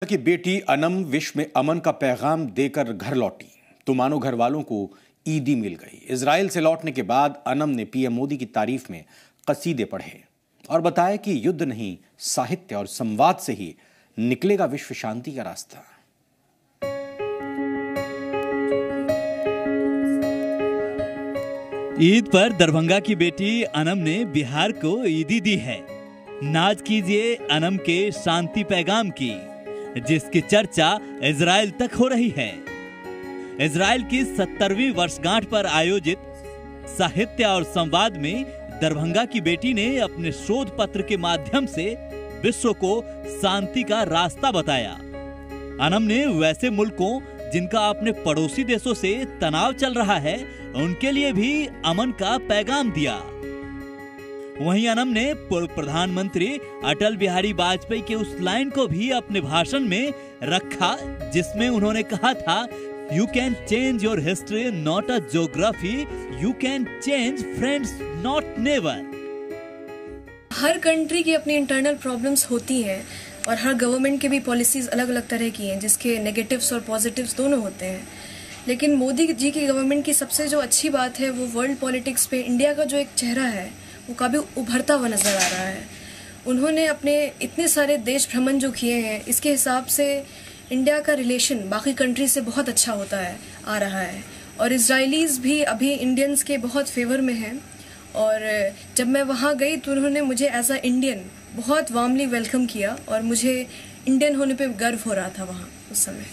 की बेटी अनम विश्व में अमन का पैगाम देकर घर लौटी तो मानो घर वालों को ईदी मिल गई। इजराइल से लौटने के बाद अनम ने पीएम मोदी की तारीफ में कसीदे पढ़े और बताया कि युद्ध नहीं, साहित्य और संवाद से ही निकलेगा विश्व शांति का रास्ता। ईद पर दरभंगा की बेटी अनम ने बिहार को ईदी दी है। नाज कीजिए अनम के शांति पैगाम की, जिसकी चर्चा इजराइल तक हो रही है। इजराइल की 70वीं वर्षगांठ पर आयोजित साहित्य और संवाद में दरभंगा की बेटी ने अपने शोध पत्र के माध्यम से विश्व को शांति का रास्ता बताया। अनम ने वैसे मुल्कों जिनका अपने पड़ोसी देशों से तनाव चल रहा है, उनके लिए भी अमन का पैगाम दिया। वहीं अनम ने पूर्व प्रधानमंत्री अटल बिहारी वाजपेयी के उस लाइन को भी अपने भाषण में रखा जिसमें उन्होंने कहा था, you can change your history not a geography, you can change friends not never. Her country की अपनी इंटरनल प्रॉब्लम्स होती हैं और हर गवर्नमेंट के भी पॉलिसीज अलग अलग तरह की हैं, जिसके नेगेटिव्स और पॉजिटिव्स दोनों होते हैं। लेकिन मोदी जी की गवर्नमेंट की सबसे जो अच्छी बात है वो वर्ल्ड पॉलिटिक्स पे इंडिया का जो एक चेहरा है वो काफ़ी उभरता हुआ नजर आ रहा है। उन्होंने अपने इतने सारे देश भ्रमण जो किए हैं, इसके हिसाब से इंडिया का रिलेशन बाकी कंट्री से बहुत अच्छा होता है आ रहा है और इजरायलीज भी अभी इंडियंस के बहुत फेवर में हैं। और जब मैं वहाँ गई तो उन्होंने मुझे एज अ इंडियन बहुत वार्मली वेलकम किया और मुझे इंडियन होने पे गर्व हो रहा था वहाँ उस समय।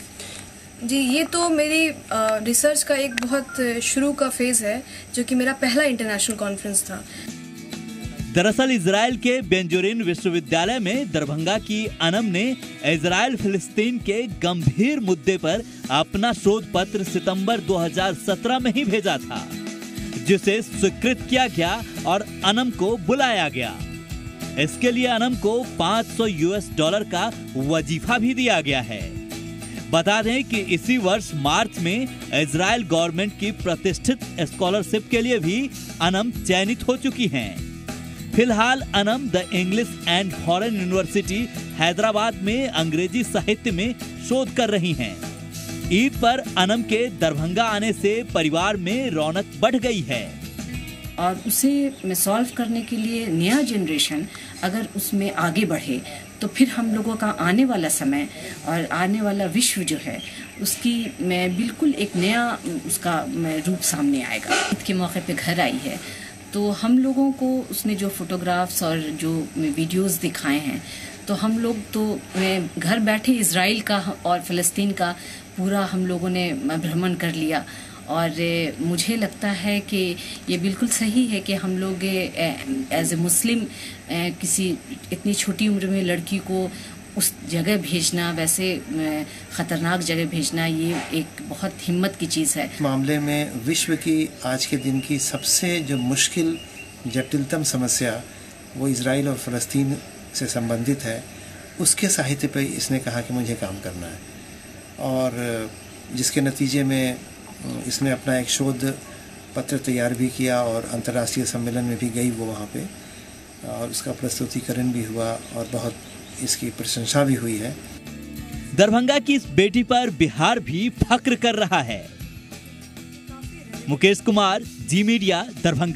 जी, ये तो मेरी रिसर्च का एक बहुत शुरू का फेज है, जो कि मेरा पहला इंटरनेशनल कॉन्फ्रेंस था। दरअसल इजराइल के बेंजोरिन विश्वविद्यालय में दरभंगा की अनम ने इजराइल फिलिस्तीन के गंभीर मुद्दे पर अपना शोध पत्र सितंबर 2017 में ही भेजा था, जिसे स्वीकृत किया गया और अनम को बुलाया गया। इसके लिए अनम को $500 का वजीफा भी दिया गया है। बता दें कि इसी वर्ष मार्च में इजराइल गवर्नमेंट की प्रतिष्ठित स्कॉलरशिप के लिए भी अनम चयनित हो चुकी हैं। फिलहाल Anam the English and foreign university Hyderabad में अंग्रेजी साहित्य में शोध कर रही हैं। ईद पर अनम के दरभंगा आने से परिवार में रौनक बढ़ गई है और उसे सॉल्व करने के लिए नया जनरेशन अगर उसमें आगे बढ़े तो फिर हम लोगों का आने वाला समय और आने वाला विश्व जो है उसकी मैं बिल्कुल एक नया उसका रूप सामने आएगा। ईद के मौके पे घर आई है तो हम लोगों को उसने जो फोटोग्राफ्स और जो वीडियोस दिखाए हैं तो हम लोग तो घर बैठे इजराइल का और फ़लस्तीन का पूरा हम लोगों ने भ्रमण कर लिया। और मुझे लगता है कि ये बिल्कुल सही है कि हम लोग एज ए मुस्लिम किसी इतनी छोटी उम्र में लड़की को उस जगह भेजना, वैसे ख़तरनाक जगह भेजना, ये एक बहुत हिम्मत की चीज़ है। मामले में विश्व की आज के दिन की सबसे जो मुश्किल जटिलतम समस्या वो इजराइल और फ़लस्तीन से संबंधित है, उसके साहित्य पर इसने कहा कि मुझे काम करना है और जिसके नतीजे में इसने अपना एक शोध पत्र तैयार भी किया और अंतर्राष्ट्रीय सम्मेलन में भी गई वो वहाँ पे और उसका प्रस्तुतिकरण भी हुआ और बहुत इसकी प्रशंसा भी हुई है। दरभंगा की इस बेटी पर बिहार भी फक्र कर रहा है। मुकेश कुमार, जी मीडिया, दरभंगा।